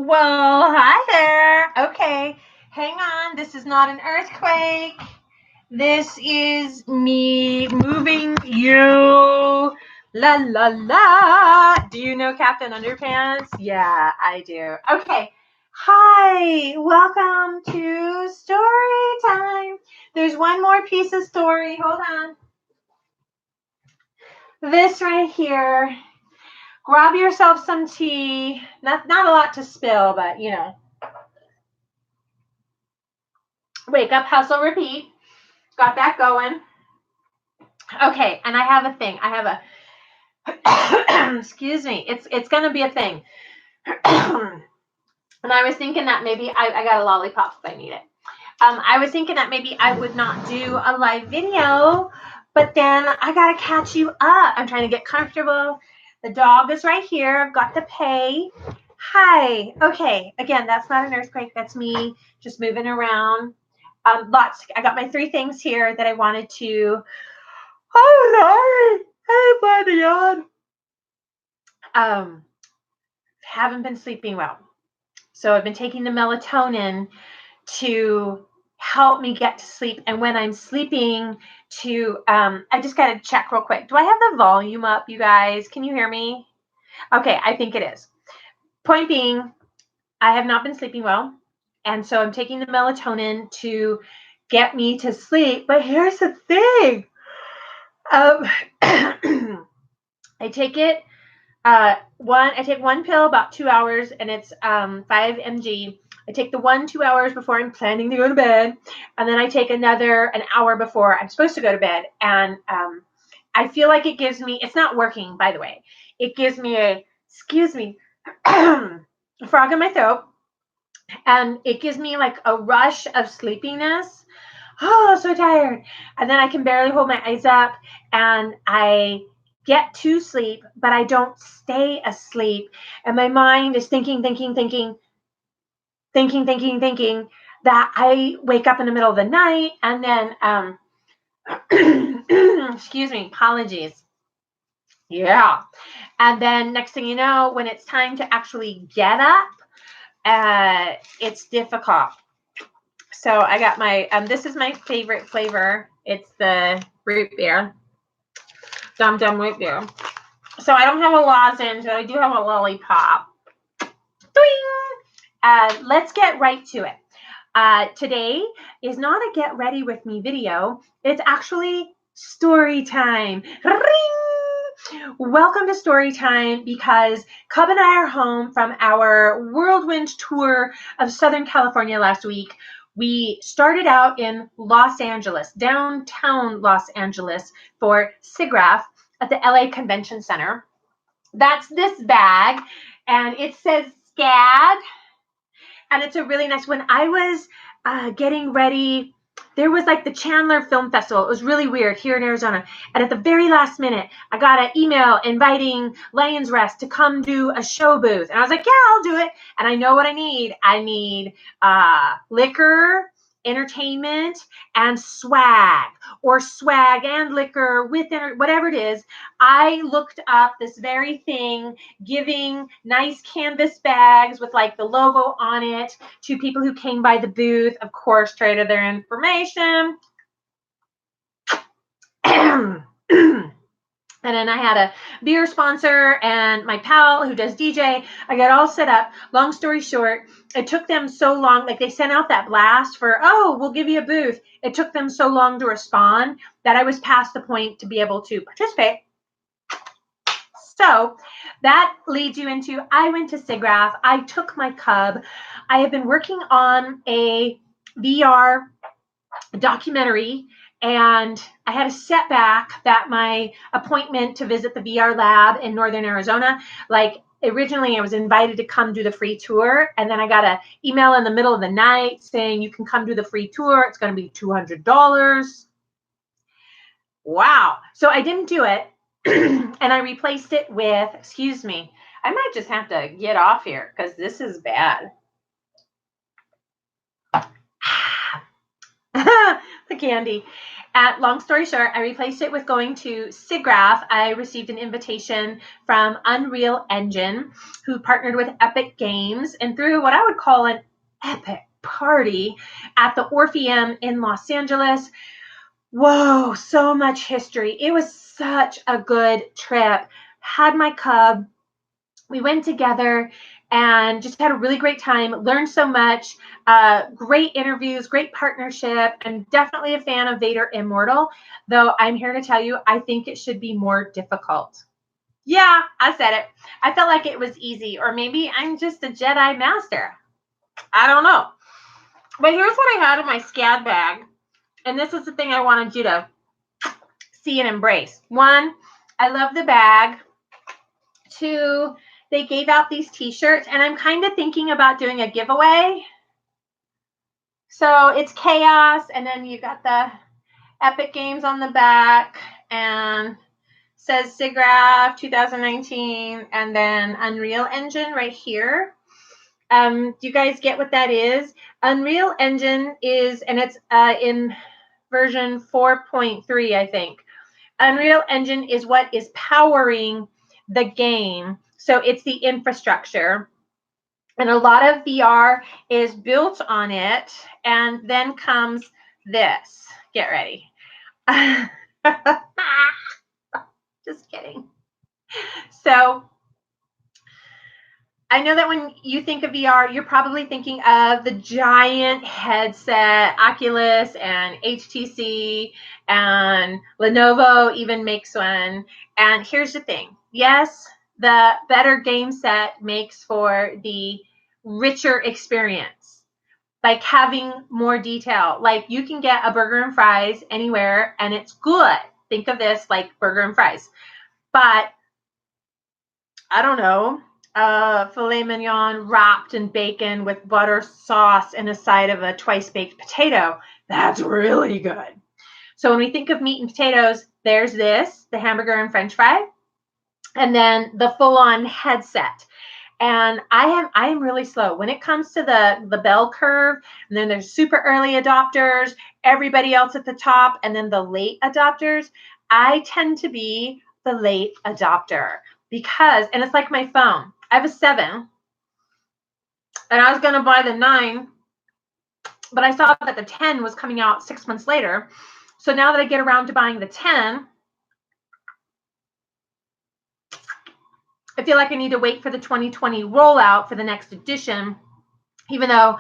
Well, hi there. Okay, hang on. This is not an earthquake. This is me moving you. La la la. Do you know Captain Underpants? Yeah, I do. Okay. Hi. Welcome to Story Time. There's one more piece of story. Hold on. This right here. Grab yourself some tea. Not a lot to spill, but you know. Wake up, hustle, repeat. Got that going. Okay, and I have a thing. I have a excuse me. It's gonna be a thing. And I was thinking that maybe I got a lollipop if I need it. I was thinking that maybe I would not do a live video, but then I gotta catch you up. I'm trying to get comfortable. The dog is right here. I've got the pay. Hi. Okay. Again, that's not an earthquake. That's me just moving around. Lots. I got my 3 things here that I wanted to. Oh, sorry. Hey, buddy, on. Haven't been sleeping well. So I've been taking the melatonin to help me get to sleep. And when I'm sleeping I just got to check real quick. Do I have the volume up, you guys? Can you hear me? Okay, I think it is. Point being, I have not been sleeping well. And so I'm taking the melatonin to get me to sleep. But here's the thing. I take it. I take one pill about 2 hours, and it's 5 mg. I take the 2 hours before I'm planning to go to bed, and then I take another an hour before I'm supposed to go to bed. And I feel like it gives me. It's not working, by the way. It gives me a frog in my throat, and it gives me like a rush of sleepiness. Oh, so tired. And then I can barely hold my eyes up, and I get to sleep, but I don't stay asleep. And my mind is thinking that I wake up in the middle of the night, and then, excuse me, apologies. Yeah. And then next thing you know, when it's time to actually get up, it's difficult. So I got my, this is my favorite flavor. It's the root beer. Dum Dum root beer. So I don't have a lozenge, but I do have a lollipop. Let's get right to it. Today is not a get ready with me video. It's actually story time. Ring! Welcome to story time, because Cub and I are home from our whirlwind tour of Southern California last week. We started out in Los Angeles, downtown Los Angeles, for SIGGRAPH at the LA Convention Center. That's this bag, and it says SCAD, and it's a really nice. When I was getting ready, there was like the Chandler Film Festival. It was really weird here in Arizona. And at the very last minute, I got an email inviting Lion's Rest to come do a show booth. And I was like, yeah, I'll do it. And I know what I need. I need liquor, entertainment, and swag, or swag and liquor with whatever it is. I looked up this very thing, giving nice canvas bags with like the logo on it to people who came by the booth. Of course, traded their information. And then I had a beer sponsor and my pal who does DJ. I got all set up. Long story short, it took them so long. Like, they sent out that blast for, oh, we'll give you a booth. It took them so long to respond that I was past the point to be able to participate. So that leads you into, I went to SIGGRAPH. I took my Cub. I have been working on a VR documentary, and I had a setback that my appointment to visit the VR lab in Northern Arizona, like, originally I was invited to come do the free tour, and then I got an email in the middle of the night saying you can come do the free tour. It's going to be $200. Wow. So I didn't do it. And I replaced it with, excuse me, I might just have to get off here because this is bad. The candy. long story short, I replaced it with going to SIGGRAPH. I received an invitation from Unreal Engine, who partnered with Epic Games, and threw what I would call an epic party at the Orpheum in Los Angeles. Whoa, so much history. It was such a good trip. Had my cub. We went together and just had a really great time, learned so much, great interviews, great partnership. I'm definitely a fan of Vader Immortal, though I'm here to tell you, I think it should be more difficult. Yeah, I said it. I felt like it was easy, or maybe I'm just a Jedi master. I don't know. But here's what I had in my SCAD bag, and this is the thing I wanted you to see and embrace. One, I love the bag. Two, they gave out these t-shirts, and I'm kind of thinking about doing a giveaway. So it's chaos, and then you got the Epic Games on the back, and says SIGGRAPH 2019, and then Unreal Engine right here. Do you guys get what that is? Unreal Engine is, and it's in version 4.3, I think. Unreal Engine is what is powering the game. So it's the infrastructure. And a lot of VR is built on it. And then comes this. Get ready. Just kidding. So I know that when you think of VR, you're probably thinking of the giant headset, Oculus and HTC, and Lenovo even makes one. And here's the thing. Yes, the better game set makes for the richer experience, like having more detail. Like you can get a burger and fries anywhere and it's good. Think of this like burger and fries. But I don't know, filet mignon wrapped in bacon with butter sauce and a side of a twice-baked potato. That's really good. So when we think of meat and potatoes, there's this, the hamburger and french fry, and then the full-on headset. And I am really slow. When it comes to the bell curve, and then there's super early adopters, everybody else at the top, and then the late adopters, I tend to be the late adopter because, and it's like my phone. I have a 7, and I was going to buy the 9, but I saw that the 10 was coming out 6 months later. So now that I get around to buying the 10, I feel like I need to wait for the 2020 rollout for the next edition, even though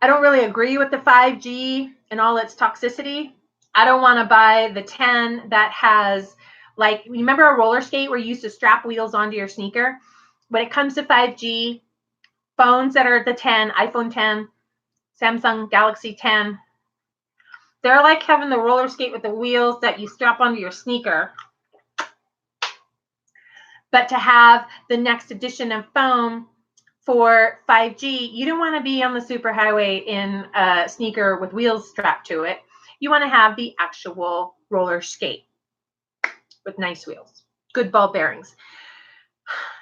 I don't really agree with the 5G and all its toxicity. I don't want to buy the 10 that has, like, remember a roller skate where you used to strap wheels onto your sneaker? When it comes to 5G, phones that are the 10, iPhone 10, Samsung Galaxy 10, they're like having the roller skate with the wheels that you strap onto your sneaker. But to have the next edition of phone for 5G, you don't want to be on the superhighway in a sneaker with wheels strapped to it. You want to have the actual roller skate with nice wheels, good ball bearings.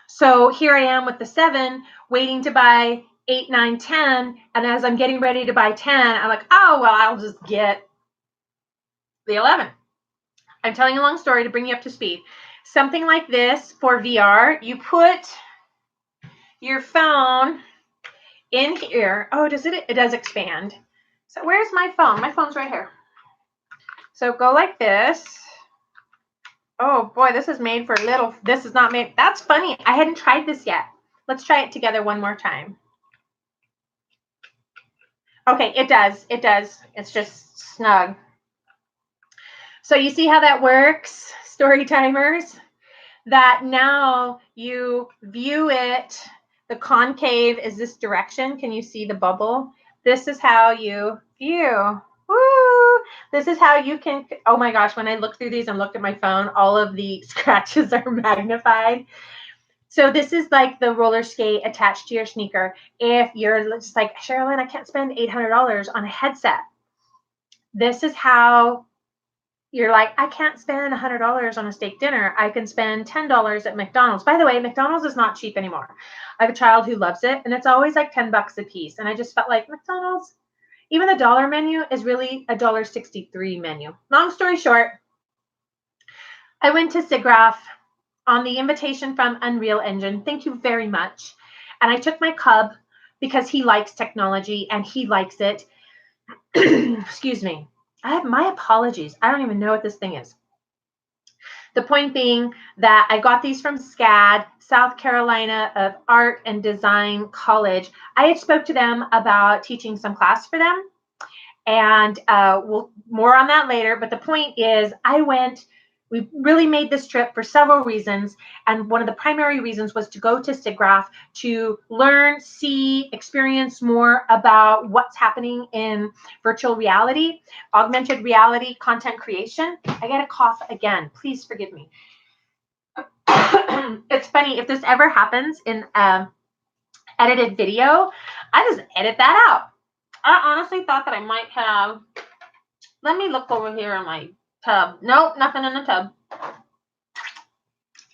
So here I am with the 7, waiting to buy 8, 9, 10. And as I'm getting ready to buy 10, I'm like, oh, well, I'll just get the 11. I'm telling a long story to bring you up to speed. Something like this for VR, you put your phone in here. Oh, does it? It does expand. So where's my phone? My phone's right here. So go like this. Oh boy, this is made for little. This is not made. That's funny. I hadn't tried this yet. Let's try it together one more time. Okay, it does. It does. It's just snug. So you see how that works, story timers? That now you view it, the concave is this direction. Can you see the bubble? This is how you view. Woo! This is how you can, oh my gosh, when I look through these and looked at my phone, all of the scratches are magnified. So this is like the roller skate attached to your sneaker. If you're just like, Sherilyn, I can't spend $800 on a headset. This is how you're like, I can't spend $100 on a steak dinner. I can spend $10 at McDonald's. By the way, McDonald's is not cheap anymore. I have a child who loves it, and it's always like $10 a piece. And I just felt like McDonald's, Even the dollar menu is really a $1.63 menu. Long story short, I went to SIGGRAPH on the invitation from Unreal Engine. Thank you very much. And I took my cub because he likes technology and he likes it. Excuse me. My apologies. I don't even know what this thing is. The point being that I got these from SCAD, South Carolina of Art and Design College. I had spoke to them about teaching some class for them, and more on that later. But the point is, we really made this trip for several reasons. And one of the primary reasons was to go to SIGGRAPH to learn, see, experience more about what's happening in virtual reality, augmented reality, content creation. I get a cough again. Please forgive me. It's funny, if this ever happens in edited video, I just edit that out. I honestly thought that I might have, let me look over here in my tub. Nope, nothing in the tub.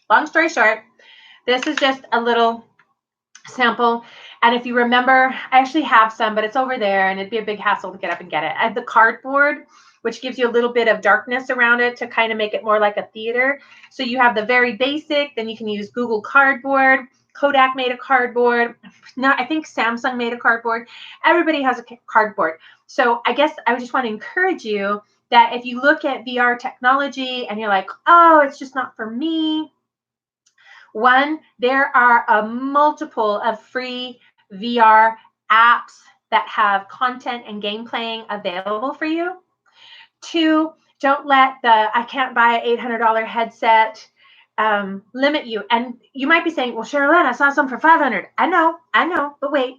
Long story short, this is just a little sample. And if you remember, I actually have some, but it's over there and it'd be a big hassle to get up and get it. I have the cardboard, which gives you a little bit of darkness around it to kind of make it more like a theater. So you have the very basic, then you can use Google Cardboard. Kodak made a cardboard. No, I think Samsung made a cardboard. Everybody has a cardboard. So I guess I just want to encourage you that if you look at VR technology and you're like, oh, it's just not for me. One, there are a multiple of free VR apps that have content and game playing available for you. Two, don't let the I can't buy an $800 headset limit you. And you might be saying, well, Sherilyn, I saw some for $500. I know, but wait.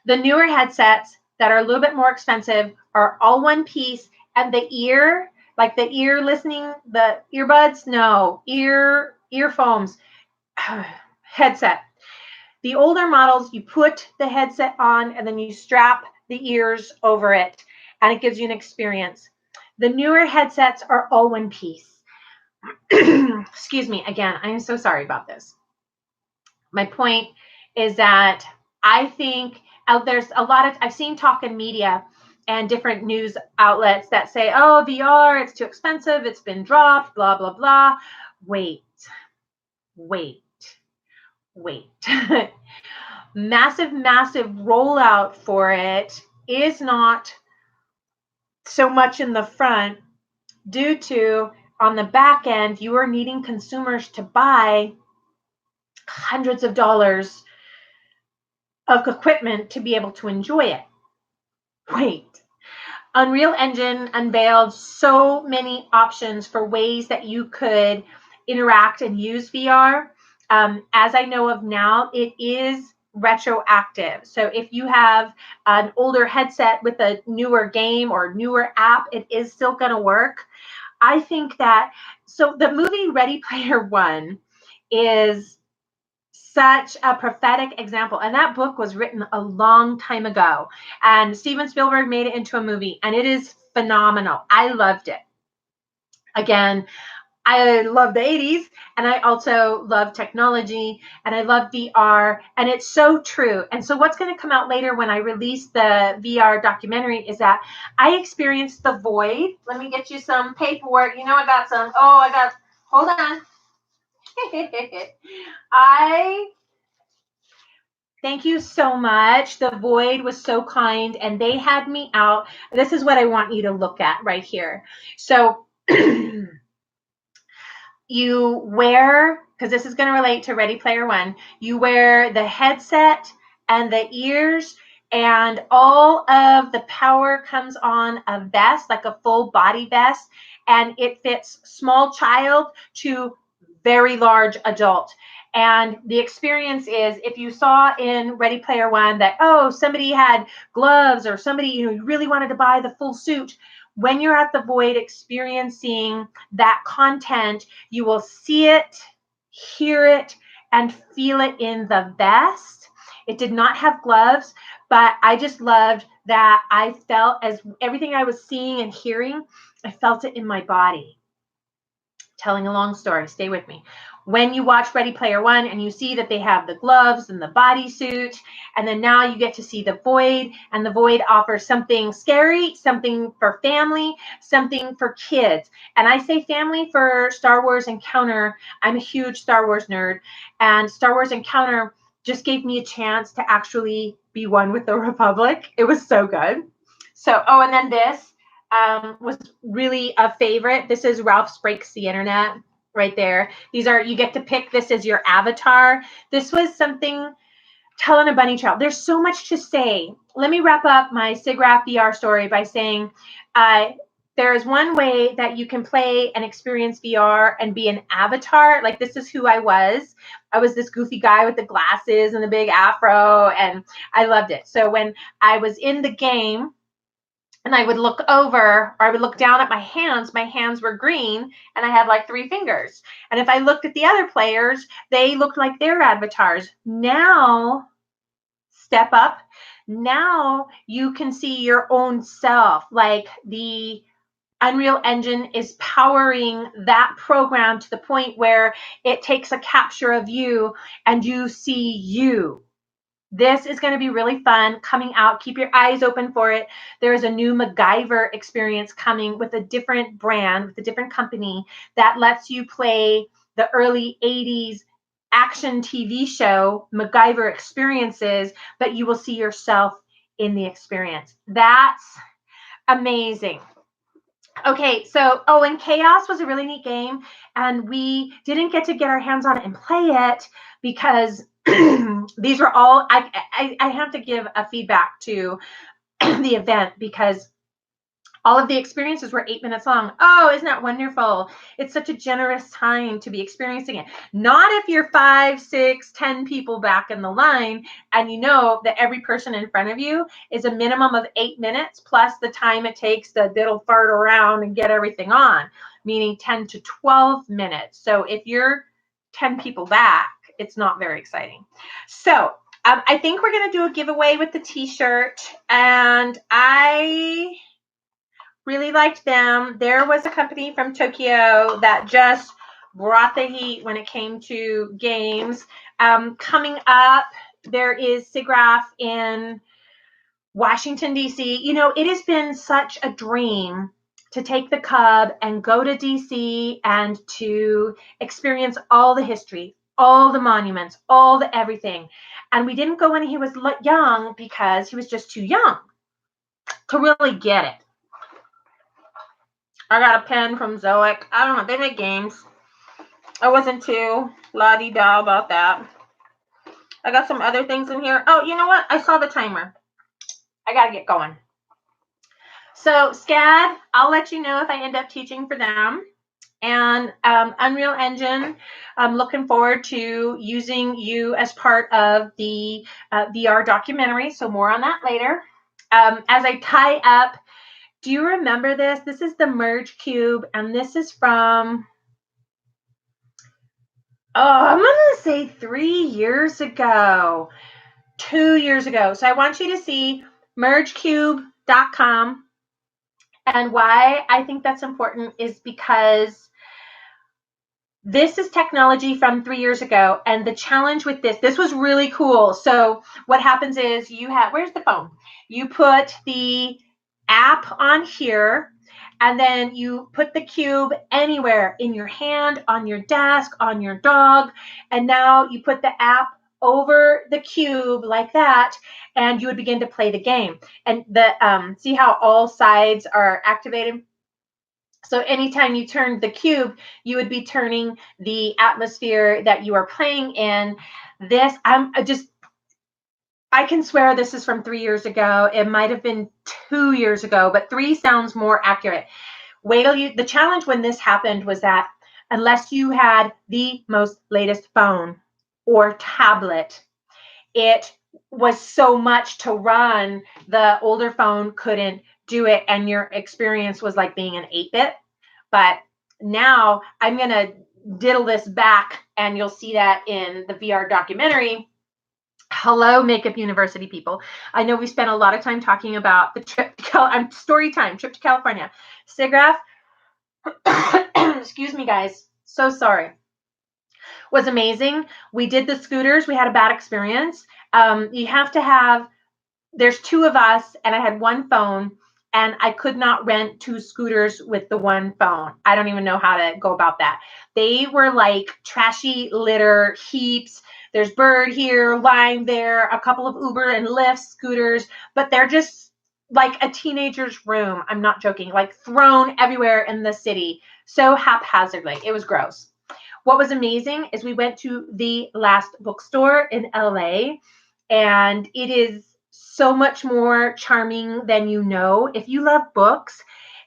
The newer headsets that are a little bit more expensive are all one piece, and the ear, like the ear listening, the earbuds, no, earphones, headset. The older models, you put the headset on and then you strap the ears over it, and it gives you an experience. The newer headsets are all one piece. Excuse me, again, I am so sorry about this. My point is that I think there's a lot of, I've seen talk in media and different news outlets that say, oh, VR, it's too expensive, it's been dropped, blah, blah, blah. Wait. Massive rollout for it is not so much in the front due to, on the back end, you are needing consumers to buy hundreds of dollars of equipment to be able to enjoy it. Wait. Unreal Engine unveiled so many options for ways that you could interact and use VR. As I know of now, it is retroactive. So if you have an older headset with a newer game or newer app, it is still going to work. I think that, so the movie Ready Player One is such a prophetic example. And that book was written a long time ago. And Steven Spielberg made it into a movie, and it is phenomenal. I loved it. Again, I love the 80s, and I also love technology, and I love VR, and it's so true. And so what's going to come out later when I release the VR documentary is that I experienced the void. Let me get you some paperwork. You know, I got some. Hold on. Thank you so much. The Void was so kind, and they had me out. This is what I want you to look at right here. So you wear, because this is going to relate to Ready Player One, you wear the headset and the ears, and all of the power comes on a vest, like a full body vest, and it fits small child to very large adult. And the experience is, if you saw in Ready Player One that, oh, somebody had gloves, or somebody really wanted to buy the full suit, when you're at the Void experiencing that content, you will see it, hear it, and feel it in the vest. It did not have gloves, but I just loved that I felt, as everything I was seeing and hearing, I felt it in my body. Telling a long story, stay with me. when you watch Ready Player One and you see that they have the gloves and the bodysuit, and then now you get to see the Void, and the Void offers something scary, something for family, something for kids. And I say family for Star Wars Encounter. I'm a huge Star Wars nerd, and Star Wars Encounter just gave me a chance to actually be one with the Republic. It was so good. So, oh, and then this was really a favorite. This is Ralph's Breaks the Internet right there. These are, you get to pick this as your avatar. This was something, telling a bunny trail. There's so much to say. Let me wrap up my SIGGRAPH VR story by saying there is one way that you can play and experience VR and be an avatar. Like, this is who I was. I was this goofy guy with the glasses and the big afro, and I loved it. So when I was in the game, and I would look over, or I would look down at my hands were green, and I had like 3 fingers. And if I looked at the other players, they looked like their avatars. Now, step up. Now you can see your own self. Like, the Unreal Engine is powering that program to the point where it takes a capture of you and you see you. This is going to be really fun, coming out. Keep your eyes open for it. There is a new MacGyver experience coming with a different brand, with a different company, that lets you play the early 80s action TV show MacGyver experiences, but you will see yourself in the experience. That's amazing. Okay, so, oh, and Chaos was a really neat game, and we didn't get our hands on it and play it because these were all, I have to give a feedback to the event, because all of the experiences were 8 minutes long. Oh, isn't that wonderful? It's such a generous time to be experiencing it. Not if you're 5, 6, 10 people back in the line, and you know that every person in front of you is a minimum of 8 minutes plus the time it takes to diddle fart around and get everything on, meaning 10 to 12 minutes. So if you're 10 people back, it's not very exciting. So I think we're going to do a giveaway with the t-shirt, and I really liked them. There was a company from Tokyo that just brought the heat when it came to games. Coming up, there is SIGGRAPH in Washington, D.C. You know, it has been such a dream to take the Cub and go to D.C. and to experience all the history, all the monuments, all the everything. And we didn't go when he was young because he was just too young to really get it. I got a pen from Zoic. I don't know. They make games. I wasn't too la-di-da about that. I got some other things in here. Oh, you know what? I saw the timer. I got to get going. So SCAD, I'll let you know if I end up teaching for them. And Unreal Engine, I'm looking forward to using you as part of the VR documentary. So more on that later. As I tie up, do you remember this? This is the Merge Cube, and this is from, I'm going to say 3 years ago, 2 years ago. So I want you to see mergecube.com. And why I think that's important is because this is technology from 3 years ago. And the challenge with this was really cool. So what happens is you have, where's the phone? You put the app on here, and then you put the cube anywhere, in your hand, on your desk, on your dog, and now you put the app over the cube like that, and you would begin to play the game. And the see how all sides are activated? So anytime you turn the cube, you would be turning the atmosphere that you are playing in. This, I can swear this is from 3 years ago. It might have been 2 years ago, but 3 sounds more accurate. Wait till the challenge when this happened was that unless you had the most latest phone or tablet, it was so much to run. The older phone couldn't do it, and your experience was like being an 8-bit. But now I'm going to diddle this back, and you'll see that in the VR documentary. Hello, Makeup University people. I know we spent a lot of time talking about the trip to story time, trip to California. SIGGRAPH, excuse me, guys. So sorry. was amazing. We did the scooters. We had a bad experience. You have to have, there's two of us, and I had one phone, and I could not rent two scooters with the one phone. I don't even know how to go about that. They were like trashy litter heaps. There's Bird here, Lime there, a couple of Uber and Lyft scooters, but they're just like a teenager's room. I'm not joking, like thrown everywhere in the city so haphazardly. It was gross. What was amazing is we went to the Last Bookstore in LA, and it is so much more charming than you know. If you love books,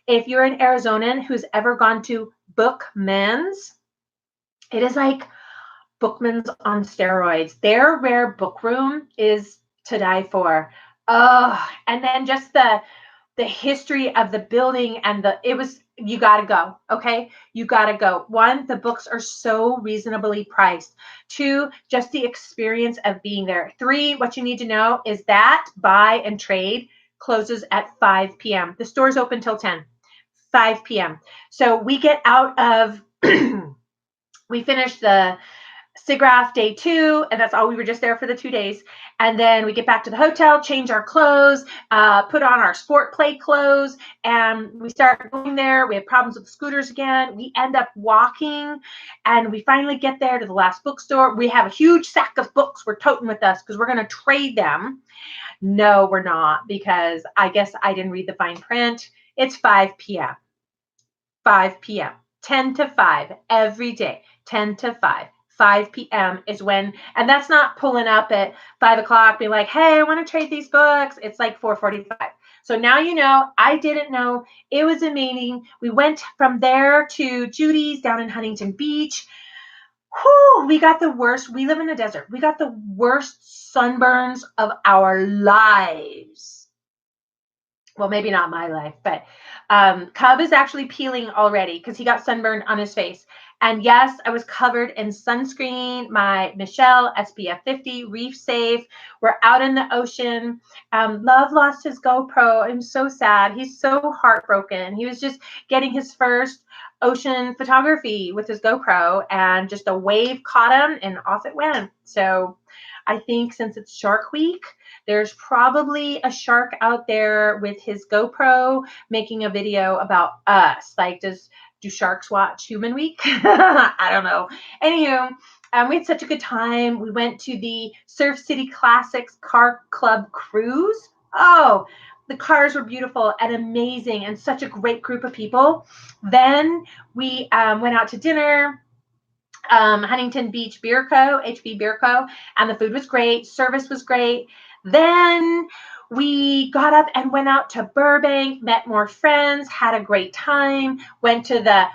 if you're an Arizonan who's ever gone to Bookman's, it is like Bookman's on steroids. Their rare book room is to die for. Oh, and then just the history of the building and it was, you got to go. Okay. You got to go. One, the books are so reasonably priced. Two, just the experience of being there. Three, what you need to know is that buy and trade closes at 5 p.m. The store's open till 10, 5 p.m. So we get out of, we finished the SIGGRAPH day 2, and that's all. We were just there for the 2 days. And then we get back to the hotel, change our clothes, put on our sport play clothes, and we start going there. We have problems with the scooters again. We end up walking, and we finally get there to the Last Bookstore. We have a huge sack of books we're toting with us because we're going to trade them. No, we're not, because I guess I didn't read the fine print. It's 5 p.m. 5 p.m. 10 to 5 every day. 10 to 5. 5 p.m. is when, and that's not pulling up at 5 o'clock, being like, hey, I want to trade these books. It's like 4:45. So now you know. I didn't know. It was amazing. We went from there to Judy's down in Huntington Beach. Whew, we got the worst. We live in the desert. We got the worst sunburns of our lives. Well, maybe not my life, but Cub is actually peeling already because he got sunburned on his face. And yes, I was covered in sunscreen, my Michelle SPF 50, reef safe. We're out in the ocean. Love lost his GoPro. I'm so sad. He's so heartbroken. He was just getting his first ocean photography with his GoPro, and just a wave caught him and off it went. So I think since it's Shark Week, there's probably a shark out there with his GoPro making a video about us. Like, do sharks watch Human Week? I don't know. Anywho, we had such a good time. We went to the Surf City Classics Car Club cruise. Oh, the cars were beautiful and amazing, and such a great group of people. Then we went out to dinner. Huntington Beach Beer Co., HB Beer Co., and the food was great. Service was great. Then we got up and went out to Burbank, met more friends, had a great time, went to the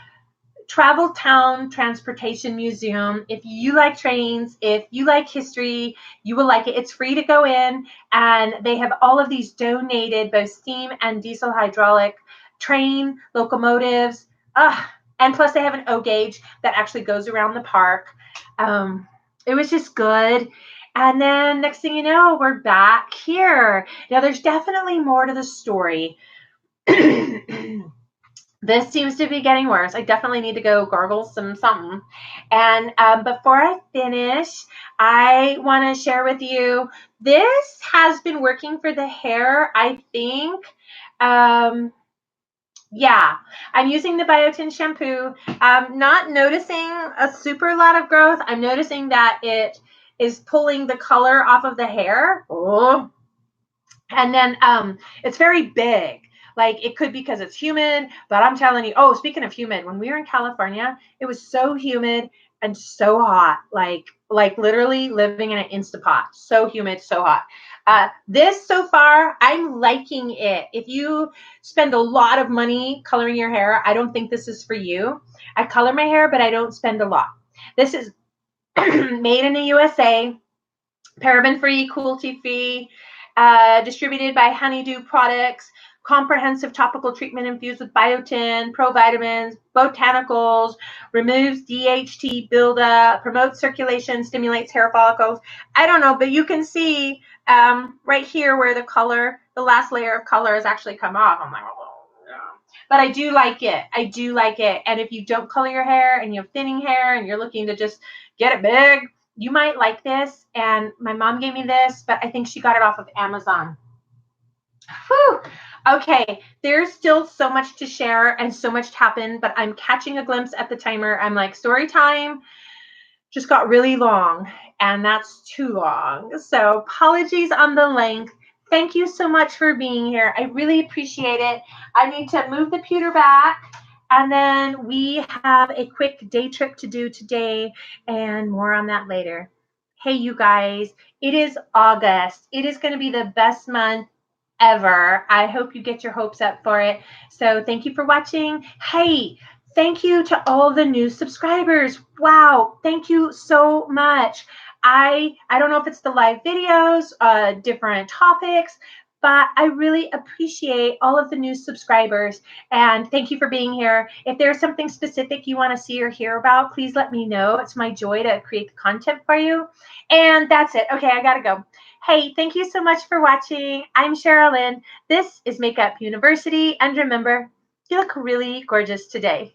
Travel Town Transportation Museum. If you like trains, if you like history, you will like it. It's free to go in, and they have all of these donated, both steam and diesel hydraulic train locomotives. And plus they have an O gauge that actually goes around the park. It was just good. And then next thing you know, we're back here. Now there's definitely more to the story. This seems to be getting worse. I definitely need to go gargle something. And before I finish, I want to share with you, this has been working for the hair, I think. Yeah, I'm using the biotin shampoo. I'm not noticing a super lot of growth. I'm noticing that it is pulling the color off of the hair. Oh. And then it's very big. Like, it could be because it's humid, but I'm telling you, oh, speaking of humid, when we were in California, it was so humid and so hot, like literally living in an Instapot. So humid, so hot. This so far, I'm liking it. If you spend a lot of money coloring your hair, I don't think this is for you. I color my hair, but I don't spend a lot. This is made in the USA, paraben-free, cruelty-free, distributed by Honeydew Products. Comprehensive topical treatment infused with biotin, provitamins, botanicals, removes DHT buildup, promotes circulation, stimulates hair follicles. I don't know, but you can see right here where the color, the last layer of color has actually come off. I'm like, oh, yeah. but I do like it. I do like it. And if you don't color your hair and you have thinning hair and you're looking to just get it big, you might like this. And my mom gave me this, but I think she got it off of Amazon. Whew. Okay, there's still so much to share and so much to happen, but I'm catching a glimpse at the timer. I'm like, story time just got really long, and that's too long. So apologies on the length. Thank you so much for being here. I really appreciate it. I need to move the pewter back, and then we have a quick day trip to do today, and more on that later. Hey, you guys, it is August. It is going to be the best month ever. I hope you get your hopes up for it. So thank you for watching. Hey, thank you to all the new subscribers. Wow, thank you so much. I don't know if it's the live videos, different topics, but I really appreciate all of the new subscribers, and thank you for being here. If there's something specific you want to see or hear about, please let me know. It's my joy to create the content for you. And that's it. Okay, I gotta go. Hey, thank you so much for watching. I'm Sherilyn. This is Makeup University, and remember, you look really gorgeous today.